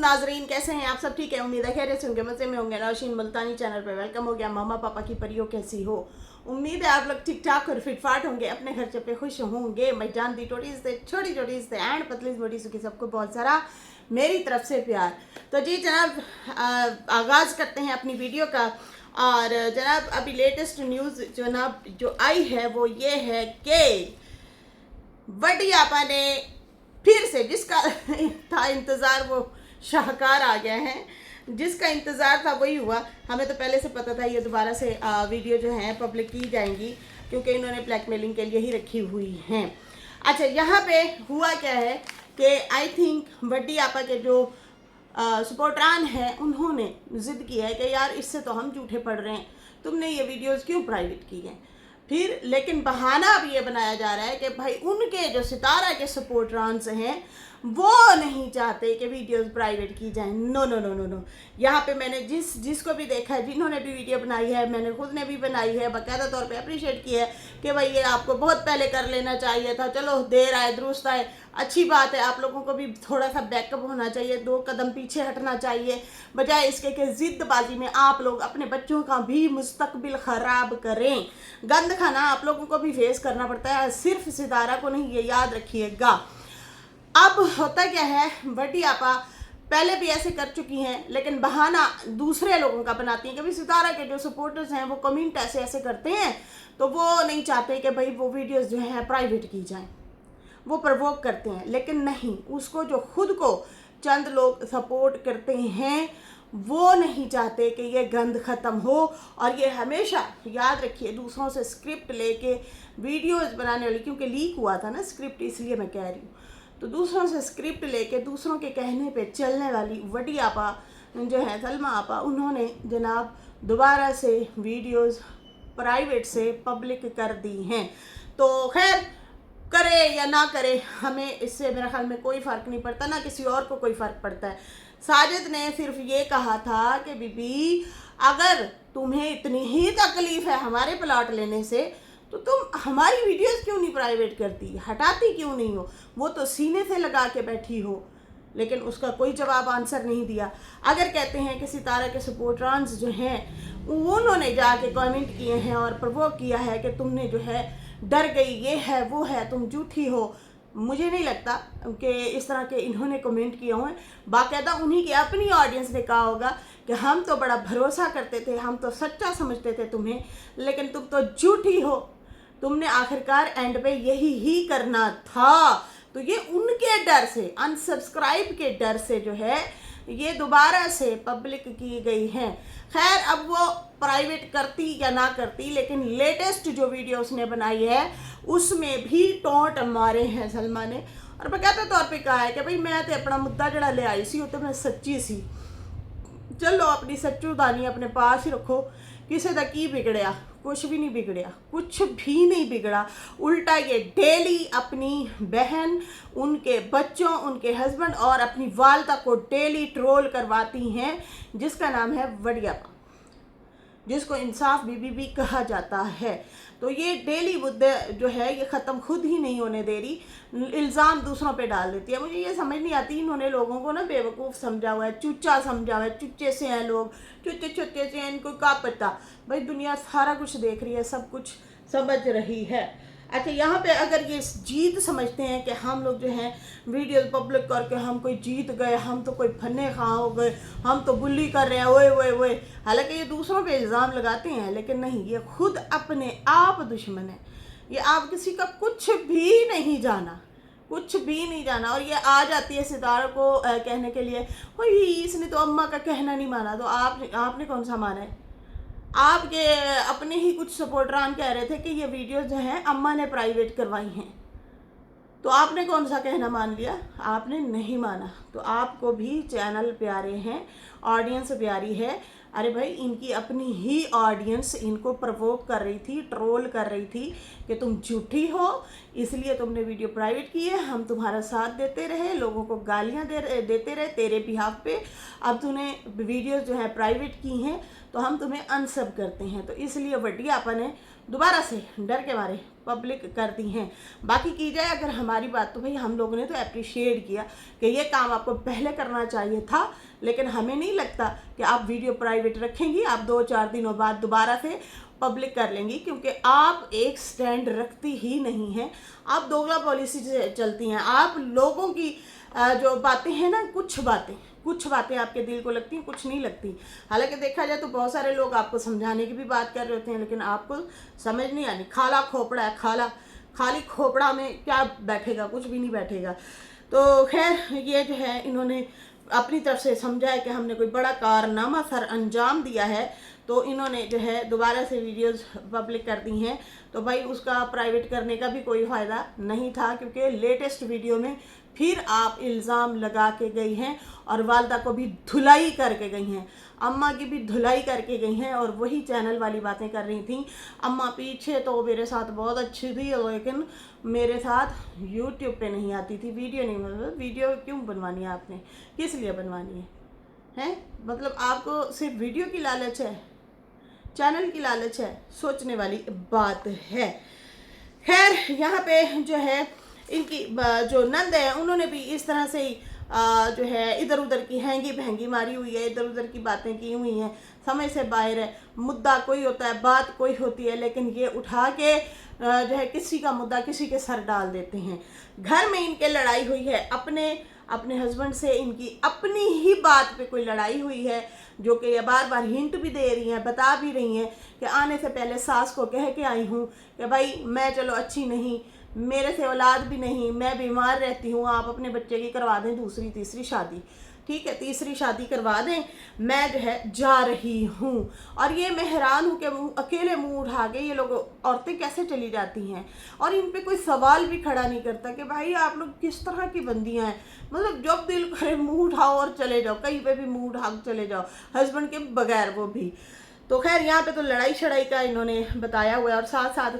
नाजरीन, कैसे हैं आप सब? ठीक है, उम्मीद है खैरियत से होंगे, मज़े में होंगे। नौशीन मुल्तानी चैनल पे वेलकम हो गया। मामा पापा की परियों कैसी हो? उम्मीद है आप लोग ठीक ठाक और फिटफाट होंगे, अपने खर्चे पे खुश होंगे। मैं जानती टोटी से छोटी छोटी से एंड पतली मोटी सुखी सबको बहुत सारा मेरी तरफ से प्यार। तो जी जनाब, आगाज़ करते हैं अपनी वीडियो का। और जनाब अभी लेटेस्ट न्यूज़ जनाब जो आई है वो ये है कि बड़ी आपा ने फिर से जिसका था इंतज़ार वो शाहकार आ गया है। जिसका इंतज़ार था वही हुआ। हमें तो पहले से पता था ये दोबारा से वीडियो जो है पब्लिक की जाएंगी, क्योंकि इन्होंने ब्लैकमेलिंग के लिए ही रखी हुई हैं। अच्छा, यहाँ पे हुआ क्या है कि आई थिंक बड्डी आपा के जो सपोर्टरान हैं उन्होंने ज़िद की है कि यार इससे तो हम झूठे पड़ रहे हैं, तुमने ये वीडियोज़ क्यों प्राइवेट की हैं। फिर लेकिन बहाना अब ये बनाया जा रहा है कि भाई उनके जो सितारा के सपोर्टरान्स हैं वो नहीं चाहते कि वीडियोस प्राइवेट की जाएं। No no no no no. यहाँ पे मैंने जिसको भी देखा है, जिन्होंने भी वीडियो बनाई है, मैंने खुद ने भी बनाई है, बाकायदा तौर पे अप्रिशिएट किया है कि भाई ये आपको बहुत पहले कर लेना चाहिए था। चलो देर आए दुरुस्त आए, अच्छी बात है। आप लोगों को भी थोड़ा सा बैकअप होना चाहिए, 2 कदम पीछे हटना चाहिए, बजाय इसके कि ज़िद्दबाजी में आप लोग अपने बच्चों का भी मुस्तकबिल ख़राब करें। गंद खाना आप लोगों को भी फेस करना पड़ता है, सिर्फ सितारा को नहीं, ये याद रखिएगा। अब होता क्या है, बड़ी आपा पहले भी ऐसे कर चुकी हैं, लेकिन बहाना दूसरे लोगों का बनाती हैं। कभी सितारा के जो सपोर्टर्स हैं वो कमेंट ऐसे ऐसे करते हैं तो वो नहीं चाहते कि भाई वो वीडियोस जो हैं प्राइवेट की जाएं, वो प्रवोक करते हैं। लेकिन नहीं, उसको जो खुद को चंद लोग सपोर्ट करते हैं वो नहीं चाहते कि ये गंद ख़त्म हो। और ये हमेशा याद रखिए, दूसरों से स्क्रिप्ट लेके वीडियोस बनाने वाली, क्योंकि लीक हुआ था ना स्क्रिप्ट, इसलिए मैं कह रही हूँ, तो दूसरों से स्क्रिप्ट लेके दूसरों के कहने पे चलने वाली बड़ी आपा जो है सलमा आपा, उन्होंने जनाब दोबारा से वीडियोस प्राइवेट से पब्लिक कर दी हैं। तो खैर करे या ना करे, हमें इससे मेरे ख्याल में कोई फ़र्क नहीं पड़ता, ना किसी और को कोई फ़र्क पड़ता है। साजिद ने सिर्फ ये कहा था कि बीबी अगर तुम्हें इतनी ही तकलीफ़ है हमारे प्लॉट लेने से तो तुम हमारी वीडियोस क्यों नहीं प्राइवेट करती, हटाती क्यों नहीं हो? वो तो सीने से लगा के बैठी हो, लेकिन उसका कोई जवाब आंसर नहीं दिया। अगर कहते हैं कि सितारा के सपोर्टरान्स जो हैं उन्होंने जाके कमेंट किए हैं और प्रवोक किया है कि तुमने जो है डर गई, ये है वो है, तुम झूठी हो, मुझे नहीं लगता कि इस तरह के इन्होंने कमेंट किए हुए। बाकायदा उन्हीं की अपनी ऑडियंस ने कहा होगा कि हम तो बड़ा भरोसा करते थे, हम तो सच्चा समझते थे तुम्हें, लेकिन तुम तो झूठी हो, तुमने आखिरकार एंड पे यही ही करना था। तो ये उनके डर से, अनसब्सक्राइब के डर से जो है ये दोबारा से पब्लिक की गई हैं। खैर अब वो प्राइवेट करती या ना करती, लेकिन लेटेस्ट जो वीडियो उसने बनाई है उसमें भी टोंट मारे हैं सलमा ने, और बाकायदा तौर पे कहा है कि भाई मैं तो अपना मुद्दा जड़ा ले आई सी, तो मैं सच्ची सी, चलो अपनी सच्चू दानी अपने पास ही रखो, किसी का की बिगड़िया, कुछ भी नहीं बिगड़िया, कुछ भी नहीं बिगड़ा। उल्टा ये डेली अपनी बहन, उनके बच्चों, उनके हस्बैंड और अपनी वालदा को डेली ट्रोल करवाती हैं, जिसका नाम है वड़ियापा, जिसको इंसाफ बीबी भी कहा जाता है। तो ये डेली मुद्दे जो है ये ख़त्म खुद ही नहीं होने दे रही, इल्ज़ाम दूसरों पे डाल देती है। मुझे ये समझ नहीं आती, इन्होंने लोगों को ना बेवकूफ़ समझा हुआ है, चुच्चा समझा हुआ है, चुच्चे से हैं लोग, चुच्चे चुच्चे से हैं, इनको क्या पता। भाई दुनिया सारा कुछ देख रही है, सब कुछ समझ रही है। अच्छा, यहाँ पे अगर ये जीत समझते हैं कि हम लोग जो हैं वीडियो पब्लिक करके हम कोई जीत गए, हम तो कोई फन्ने खां हो गए, हम तो बुल्ली कर रहे हैं, ओए ओए ओए, हालांकि ये दूसरों पे इल्ज़ाम लगाते हैं, लेकिन नहीं, ये खुद अपने आप दुश्मन है। ये आप किसी का कुछ भी नहीं जाना, कुछ भी नहीं जाना। और ये आ जाती है सितारा को कहने के लिए, भाई इसने तो अम्मा का कहना नहीं माना, तो आपने कौन सा माना है? आपके अपने ही कुछ सपोर्टरान कह रहे थे कि ये वीडियो जो हैं अम्मा ने प्राइवेट करवाई हैं, तो आपने कौन सा कहना मान लिया? आपने नहीं माना। तो आपको भी चैनल प्यारे हैं, ऑडियंस प्यारी है। अरे भाई इनकी अपनी ही ऑडियंस इनको प्रवोक कर रही थी, ट्रोल कर रही थी कि तुम झूठी हो, इसलिए तुमने वीडियो प्राइवेट की है, हम तुम्हारा साथ देते रहे, लोगों को गालियां देते रहे तेरे बिहाफ पे, अब तूने वीडियोस जो है प्राइवेट की हैं तो हम तुम्हें अनसब करते हैं। तो इसलिए बड़ी आपा ने दोबारा से डर के मारे पब्लिक कर दी हैं। बाकी की जाए अगर हमारी बात, तो भाई हम लोगों ने तो अप्रिशिएट किया कि ये काम आपको पहले करना चाहिए था, लेकिन हमें नहीं लगता कि आप वीडियो प्राइवेट रखेंगी, आप 2-4 दिनों बाद दोबारा से पब्लिक कर लेंगी, क्योंकि आप एक स्टैंड रखती ही नहीं हैं। आप दोगला पॉलिसी से चलती हैं। आप लोगों की जो बातें हैं ना, कुछ बातें आपके दिल को लगती हैं, कुछ नहीं लगती। हालांकि देखा जाए तो बहुत सारे लोग आपको समझाने की भी बात कर रहे होते हैं, लेकिन आपको समझ नहीं आनी। खाला खोपड़ा है, खाली खोपड़ा में क्या बैठेगा, कुछ भी नहीं बैठेगा। तो खैर ये जो है इन्होंने अपनी तरफ से समझा है कि हमने कोई बड़ा कारनामा सर अंजाम दिया है, तो इन्होंने जो है दोबारा से वीडियोस पब्लिक कर दी हैं। तो भाई उसका प्राइवेट करने का भी कोई फ़ायदा नहीं था, क्योंकि लेटेस्ट वीडियो में फिर आप इल्ज़ाम लगा के गई हैं और वालदा को भी धुलाई करके गई हैं, अम्मा की भी धुलाई करके गई हैं, और वही चैनल वाली बातें कर रही थी। अम्मा पीछे तो मेरे साथ बहुत अच्छी थी, लेकिन मेरे साथ यूट्यूब पे नहीं आती थी, वीडियो नहीं, मतलब वीडियो क्यों बनवानी है आपने, किस लिए बनवानी है? मतलब आपको सिर्फ वीडियो की लालच है, चैनल की लालच है? सोचने वाली बात है। खैर यहाँ पे जो है इनकी जो नंद है, उन्होंने भी इस तरह से ही जो है इधर उधर की हैंगी भहंगी मारी हुई है, इधर उधर की बातें की हुई हैं, समझ से बाहर है। मुद्दा कोई होता है, बात कोई होती है, लेकिन ये उठा के जो है किसी का मुद्दा किसी के सर डाल देते हैं। घर में इनके लड़ाई हुई है, अपने हस्बैंड से इनकी अपनी ही बात पे कोई लड़ाई हुई है, जो कि ये बार बार हिंट भी दे रही हैं, बता भी रही हैं कि आने से पहले सास को कह के आई हूँ कि भाई मैं चलो अच्छी नहीं, मेरे से औलाद भी नहीं, मैं बीमार रहती हूँ, आप अपने बच्चे की करवा दें दूसरी तीसरी शादी, ठीक है, तीसरी शादी करवा दें, मैं जो है जा रही हूँ। और ये मैं हैरान हूँ कि अकेले मुंह उठा के ये लोग औरतें कैसे चली जाती हैं, और इन पे कोई सवाल भी खड़ा नहीं करता कि भाई आप लोग किस तरह की बंदियाँ हैं। मतलब जब दिल करे मुंह उठाओ और चले जाओ, कहीं पे भी मुंह उठा चले जाओ, हस्बैंड के बगैर वो भी। तो खैर यहाँ पे तो लड़ाई शड़ाई का इन्होंने बताया हुआ है, और साथ साथ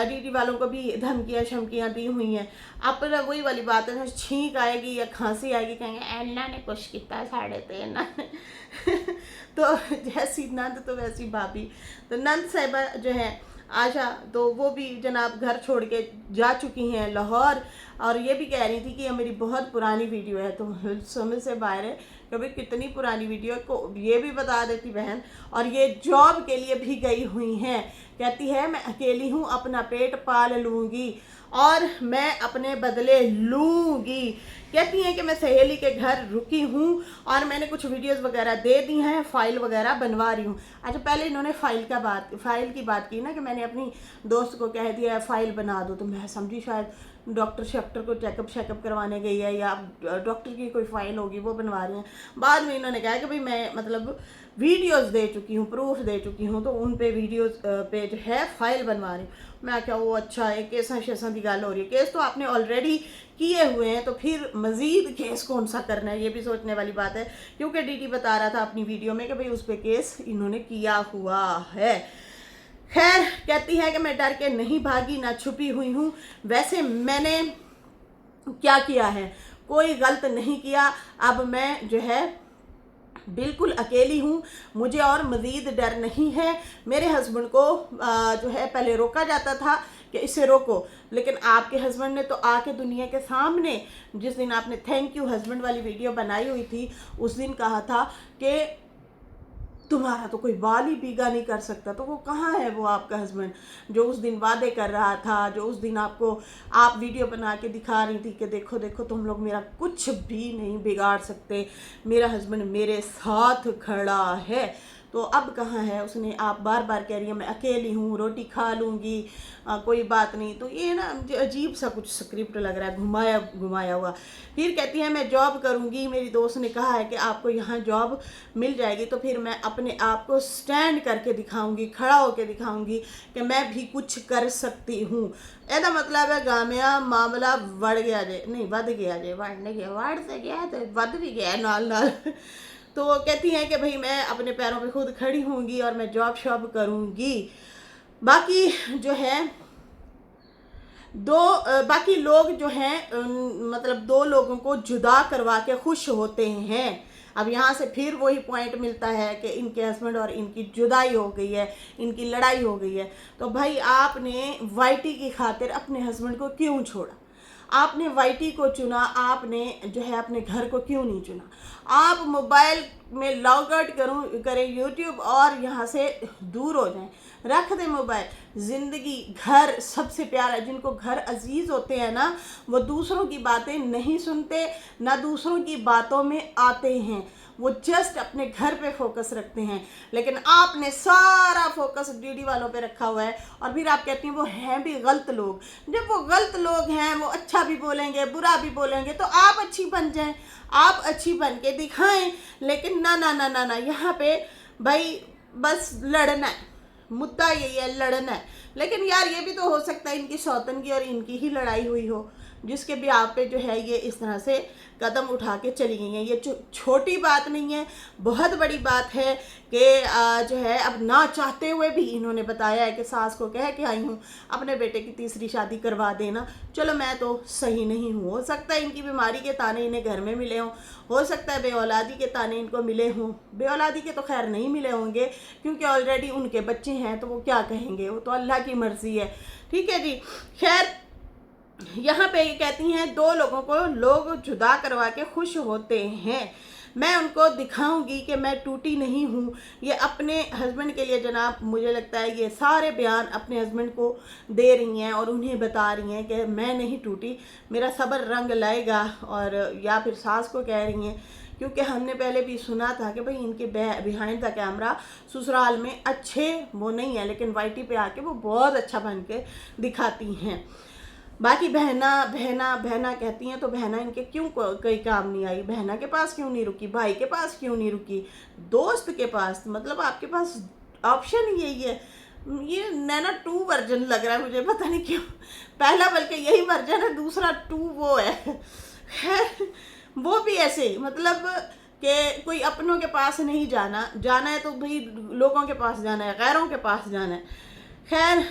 डीडी वालों को भी धमकियाँ शमकियाँ दी हुई हैं। अब तो वही वाली बात है, छींक आएगी या खांसी आएगी, कहेंगे एन्ना ने कुछ किया साढ़े ते ना तो जैसी नंद तो वैसी भाभी। तो नंद साहिबा जो है आशा, तो वो भी जनाब घर छोड़ के जा चुकी हैं लाहौर, और ये भी कह रही थी कि ये मेरी बहुत पुरानी वीडियो है। तो समझ से बाहर है कि भाई कितनी पुरानी वीडियो को ये भी बता देती बहन। और ये जॉब के लिए भी गई हुई हैं, कहती है मैं अकेली हूँ, अपना पेट पाल लूँगी और मैं अपने बदले लूँगी। कहती हैं कि मैं सहेली के घर रुकी हूँ और मैंने कुछ वीडियोस वगैरह दे दी हैं, फाइल वगैरह बनवा रही हूँ। अच्छा, पहले इन्होंने फाइल की बात की ना, कि मैंने अपनी दोस्त को कह दिया है फाइल बना दो, तो मैं समझी शायद डॉक्टर शेक्टर को चेकअप करवाने गई है, या डॉक्टर की कोई फाइल होगी वो बनवा रही हैं। बाद में इन्होंने कहा कि भाई मैं मतलब वीडियोस दे चुकी हूँ, प्रूफ दे चुकी हूँ, तो उन पे वीडियोस पे जो है फाइल बनवा रही हूँ। मैं क्या वो अच्छा है, केसा शेसा की गल हो रही है, केस तो आपने ऑलरेडी किए हुए हैं, तो फिर मज़ीद केस कौन सा करना है, ये भी सोचने वाली बात है। क्योंकि डीडी बता रहा था अपनी वीडियो में कि भाई उस पर केस इन्होंने किया हुआ है। खैर कहती है कि मैं डर के नहीं भागी, ना छुपी हुई हूँ। वैसे मैंने क्या किया है, कोई गलत नहीं किया। अब मैं जो है बिल्कुल अकेली हूँ, मुझे और मज़ीद डर नहीं है। मेरे हस्बैंड को जो है पहले रोका जाता था कि इसे रोको, लेकिन आपके हस्बैंड ने तो आके दुनिया के सामने, जिस दिन आपने थैंक यू हस्बैंड वाली वीडियो बनाई हुई थी, उस दिन कहा था कि तुम्हारा तो कोई बाल ही बीगा नहीं कर सकता। तो वो कहाँ है वो आपका हस्बैंड जो उस दिन वादे कर रहा था, जो उस दिन आपको आप वीडियो बना के दिखा रही थी कि देखो देखो तुम लोग मेरा कुछ भी नहीं बिगाड़ सकते, मेरा हस्बैंड मेरे साथ खड़ा है। तो अब कहाँ है उसने? आप बार बार कह रही है मैं अकेली हूँ, रोटी खा लूँगी, कोई बात नहीं। तो ये ना अजीब सा कुछ स्क्रिप्ट लग रहा है, घुमाया घुमाया हुआ। फिर कहती है मैं जॉब करूँगी, मेरी दोस्त ने कहा है कि आपको यहाँ जॉब मिल जाएगी, तो फिर मैं अपने आप को स्टैंड करके दिखाऊंगी, खड़ा होकर दिखाऊंगी कि मैं भी कुछ कर सकती हूँ। ऐसा मतलब है गामिया मामला बढ़ गया जे, नहीं बढ़ गया जे, बढ़ने गया, बढ़ से गया तो बढ़ भी गया नाल नाल। तो वो कहती हैं कि भाई मैं अपने पैरों पे खुद खड़ी होंगी और मैं जॉब शॉब करूँगी। बाकी जो है बाकी लोग जो हैं मतलब दो लोगों को जुदा करवा के खुश होते हैं। अब यहाँ से फिर वही पॉइंट मिलता है कि इनके हस्बैंड और इनकी जुदाई हो गई है, इनकी लड़ाई हो गई है। तो भाई आपने वाईटी की खातिर अपने हस्बैंड को क्यों छोड़ा? आपने वाईटी को चुना, आपने जो है अपने घर को क्यों नहीं चुना? आप मोबाइल में लॉग आउट करें यूट्यूब और यहाँ से दूर हो जाएं, रख दें मोबाइल। ज़िंदगी, घर सबसे प्यारा। जिनको घर अजीज़ होते हैं ना, वो दूसरों की बातें नहीं सुनते, ना दूसरों की बातों में आते हैं, वो जस्ट अपने घर पे फोकस रखते हैं। लेकिन आपने सारा फोकस डीडी वालों पे रखा हुआ है और फिर आप कहती हैं वो हैं भी गलत लोग। जब वो गलत लोग हैं, वो अच्छा भी बोलेंगे बुरा भी बोलेंगे, तो आप अच्छी बन जाएं, आप अच्छी बन के दिखाएं। लेकिन ना ना ना ना ना, यहाँ पे भाई बस लड़ना है, मुद्दा यही है, लड़ना है। लेकिन यार ये भी तो हो सकता है इनकी सौतन की और इनकी ही लड़ाई हुई हो, जिसके भी आप पे जो है ये इस तरह से कदम उठा के चली गई हैं। ये छोटी बात नहीं है, बहुत बड़ी बात है कि जो है अब ना चाहते हुए भी इन्होंने बताया है कि सास को कह के आई हूँ अपने बेटे की तीसरी शादी करवा देना। चलो मैं तो सही नहीं हूँ, हो सकता है इनकी बीमारी के ताने इन्हें घर में मिले हों, हो सकता है बेऔलादी के ताने इनको मिले हों। बेऔलादी के तो खैर नहीं मिले होंगे क्योंकि ऑलरेडी उनके बच्चे हैं, तो वो क्या कहेंगे, वो तो अल्लाह की मर्ज़ी है। ठीक है जी। खैर यहाँ पे ये कहती हैं दो लोगों को लोग जुदा करवा के खुश होते हैं, मैं उनको दिखाऊंगी कि मैं टूटी नहीं हूँ। ये अपने हस्बैंड के लिए जनाब, मुझे लगता है ये सारे बयान अपने हस्बैंड को दे रही हैं और उन्हें बता रही हैं कि मैं नहीं टूटी, मेरा सब्र रंग लाएगा। और या फिर सास को कह रही हैं, क्योंकि हमने पहले भी सुना था कि भाई इनके बिहाइंड द कैमरा ससुराल में अच्छे वो नहीं है, लेकिन वाईटी पे आके वो बहुत अच्छा बन के दिखाती हैं। बाकी बहना कहती हैं, तो बहना इनके क्यों कोई काम नहीं आई? बहना के पास क्यों नहीं रुकी? भाई के पास क्यों नहीं रुकी? दोस्त के पास? मतलब आपके पास ऑप्शन यही है। ये नैना 2 वर्जन लग रहा है मुझे, पता नहीं क्यों। पहला बल्कि यही वर्जन है, दूसरा 2 वो है। खैर वो भी ऐसे, मतलब कि कोई अपनों के पास नहीं जाना, जाना है तो भाई लोगों के पास जाना है, गैरों के पास जाना है। खैर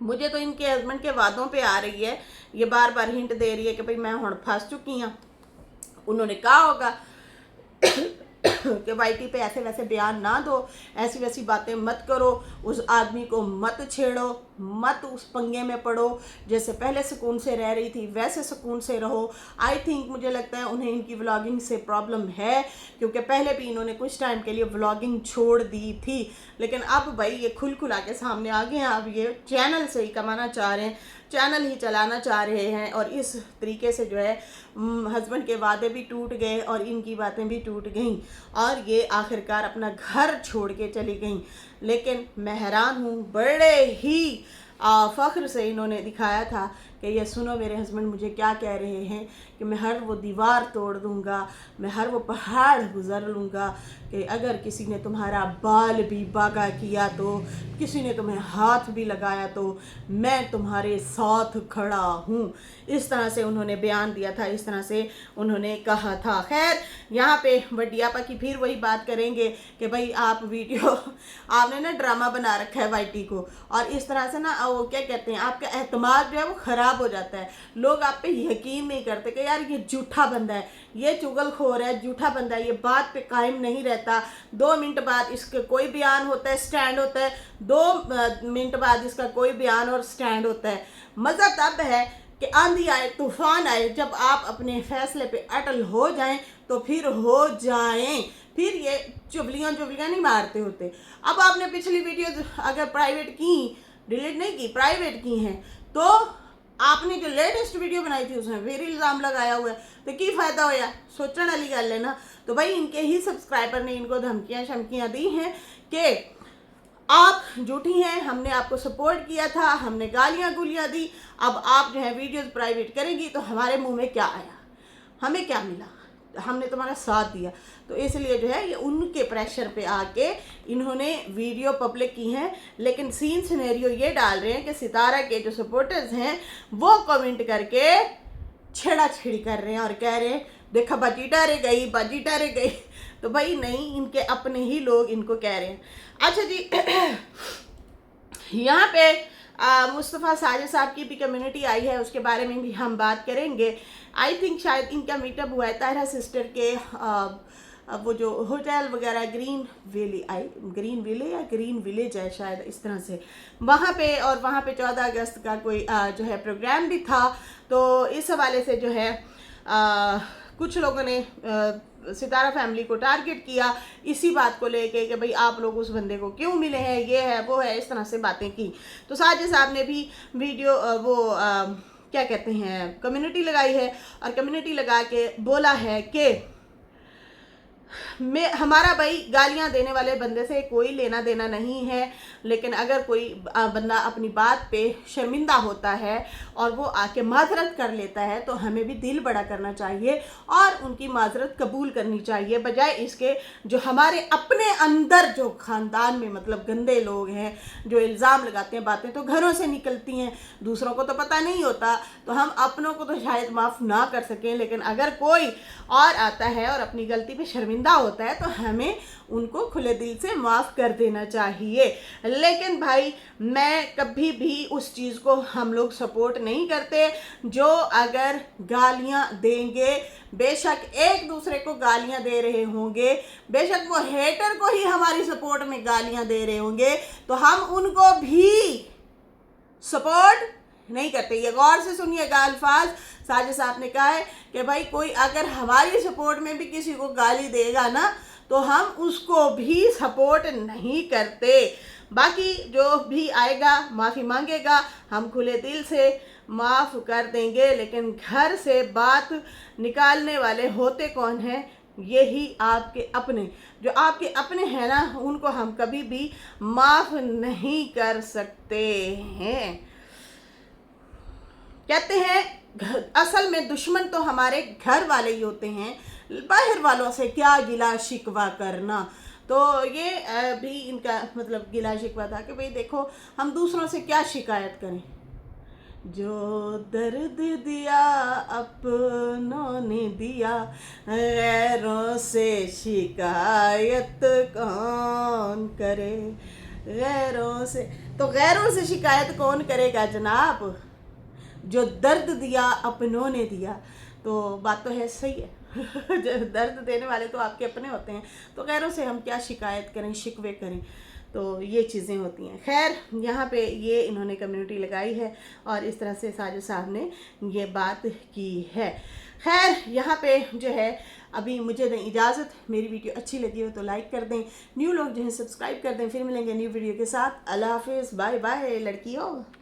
मुझे तो इनके हस्बैंड के वादों पे आ रही है, ये बार बार हिंट दे रही है कि भाई मैं हुण फंस चुकी हाँ। उन्होंने कहा होगा कि वाईटी पे ऐसे वैसे बयान ना दो, ऐसी वैसी बातें मत करो, उस आदमी को मत छेड़ो, मत उस पंगे में पड़ो, जैसे पहले सुकून से रह रही थी वैसे सुकून से रहो। आई थिंक, मुझे लगता है उन्हें इनकी व्लॉगिंग से प्रॉब्लम है, क्योंकि पहले भी इन्होंने कुछ टाइम के लिए व्लॉगिंग छोड़ दी थी, लेकिन अब भाई ये खुल खुला के सामने आ गए हैं। अब ये चैनल से ही कमाना चाह रहे हैं, चैनल ही चलाना चाह रहे हैं, और इस तरीके से जो है हस्बैंड के वादे भी टूट गए और इनकी बातें भी टूट गईं और ये आखिरकार अपना घर छोड़ के चली गईं। लेकिन मैं हैरान हूँ, बड़े ही फ़ख्र से इन्होंने दिखाया था कि ये सुनो मेरे हस्बैंड मुझे क्या कह रहे हैं कि मैं हर वो दीवार तोड़ दूँगा, मैं हर वो पहाड़ गुज़र लूँगा, कि अगर किसी ने तुम्हारा बाल भी बागा किया तो, किसी ने तुम्हें हाथ भी लगाया तो मैं तुम्हारे साथ खड़ा हूँ। इस तरह से उन्होंने बयान दिया था, इस तरह से उन्होंने कहा था। खैर यहाँ पे वडियापा की फिर वही बात करेंगे कि भाई आप वीडियो आपने ना ड्रामा बना रखा है वाईटी को, और इस तरह से ना वो क्या कहते हैं, आपका एतमाद जो है वो ख़राब हो जाता है, लोग आप पे यकीन नहीं करते कि यार ये झूठा बंदा है, ये चुगलखोर है, झूठा बंदा है, ये बात पे कायम नहीं रहता। 2 मिनट बाद इसका कोई बयान होता है, स्टैंड होता है, 2 मिनट बाद इसका कोई बयान और स्टैंड होता है। मज़ा तब है कि आंधी आए तूफान आए, जब आप अपने फैसले पे अटल हो जाएं तो फिर हो जाएं, फिर ये चुगलियाँ नहीं मारते होते। अब आपने पिछली वीडियो अगर प्राइवेट की, डिलीट नहीं की, प्राइवेट की हैं, तो आपने जो लेटेस्ट वीडियो बनाई थी उसमें फिर इल्ज़ाम लगाया हुआ है, तो की फ़ायदा होया? सोचने वाली गल है ना। तो भाई इनके ही सब्सक्राइबर ने इनको धमकियाँ शमकियाँ दी हैं कि आप झूठी हैं, हमने आपको सपोर्ट किया था, हमने गालियाँ गुलियाँ दी, अब आप जो है वीडियोस प्राइवेट करेंगी तो हमारे मुंह में क्या आया, हमें क्या मिला, हमने तुम्हारा साथ दिया। तो इसलिए जो है ये उनके प्रेशर पे आके इन्होंने वीडियो पब्लिक की हैं। लेकिन सीन सिनेरियो ये डाल रहे हैं कि सितारा के जो सपोर्टर्स हैं वो कमेंट करके छेड़ाछेड़ी कर रहे हैं और कह रहे हैं देखा बाजी डरे गई। तो भाई नहीं, इनके अपने ही लोग इनको कह रहे हैं। अच्छा जी, यहाँ पे मुस्तफ़ा साजिद साहब की भी कम्युनिटी आई है, उसके बारे में भी हम बात करेंगे। आई थिंक शायद इनका मीटअप हुआ है ताहिरा सिस्टर के वो जो होटल वगैरह ग्रीन विले या ग्रीन विलेज है शायद, इस तरह से वहाँ पे, और वहाँ पे 14 अगस्त का कोई जो है प्रोग्राम भी था। तो इस हवाले से जो है कुछ लोगों ने सितारा फैमिली को टारगेट किया इसी बात को लेके कि भाई आप लोग उस बंदे को क्यों मिले हैं, ये है वो है, इस तरह से बातें की। तो साजिद साहब ने भी वीडियो क्या कहते हैं कम्युनिटी लगाई है, और कम्युनिटी लगा के बोला है कि हमारा भाई गालियां देने वाले बंदे से कोई लेना देना नहीं है, लेकिन अगर कोई बंदा अपनी बात पे शर्मिंदा होता है और वो आके माजरत कर लेता है तो हमें भी दिल बड़ा करना चाहिए और उनकी माजरत कबूल करनी चाहिए, बजाय इसके जो हमारे अपने अंदर जो ख़ानदान में मतलब गंदे लोग हैं जो इल्ज़ाम लगाते हैं, बातें तो घरों से निकलती हैं, दूसरों को तो पता नहीं होता, तो हम अपनों को तो शायद माफ़ ना कर सकें, लेकिन अगर कोई और आता है और अपनी गलती पे शर्मिंदा होता है तो हमें उनको खुले दिल से माफ़ कर देना चाहिए। लेकिन भाई मैं कभी भी उस चीज़ को हम लोग सपोर्ट नहीं करते जो अगर गालियां देंगे, बेशक एक दूसरे को गालियां दे रहे होंगे, बेशक वो हेटर को ही हमारी सपोर्ट में गालियां दे रहे होंगे, तो हम उनको भी सपोर्ट नहीं करते। ये गौर से सुनिएगा अल्फाज साजिद साहब ने कहा है कि भाई कोई अगर हमारी सपोर्ट में भी किसी को गाली देगा ना तो हम उसको भी सपोर्ट नहीं करते। बाकी जो भी आएगा माफ़ी मांगेगा, हम खुले दिल से माफ़ कर देंगे, लेकिन घर से बात निकालने वाले होते कौन हैं? यही आपके अपने, जो आपके अपने हैं ना, उनको हम कभी भी माफ़ नहीं कर सकते हैं। कहते हैं असल में दुश्मन तो हमारे घर वाले ही होते हैं, बाहर वालों से क्या गिला शिकवा करना। तो ये भी इनका मतलब गिला शिकवा था कि भाई देखो हम दूसरों से क्या शिकायत करें, जो दर्द दिया अपनों ने दिया, गैरों से शिकायत कौन करे, गैरों से, तो गैरों से शिकायत कौन करेगा जनाब, जो दर्द दिया अपनों ने दिया। तो बात तो है, सही है जो दर्द देने वाले तो आपके अपने होते हैं, तो गैरों से हम क्या शिकायत करें, शिकवे करें, तो ये चीज़ें होती हैं। खैर यहाँ पे ये इन्होंने कम्युनिटी लगाई है और इस तरह से साजिद साहब ने ये बात की है। खैर यहाँ पे जो है अभी मुझे दें इजाज़त, मेरी वीडियो अच्छी लगी हो तो लाइक कर दें, न्यू लोग जो हैं सब्सक्राइब कर दें। फिर मिलेंगे न्यू वीडियो के साथ। अल्लाह हाफिज़, बाय बाय लड़कियों।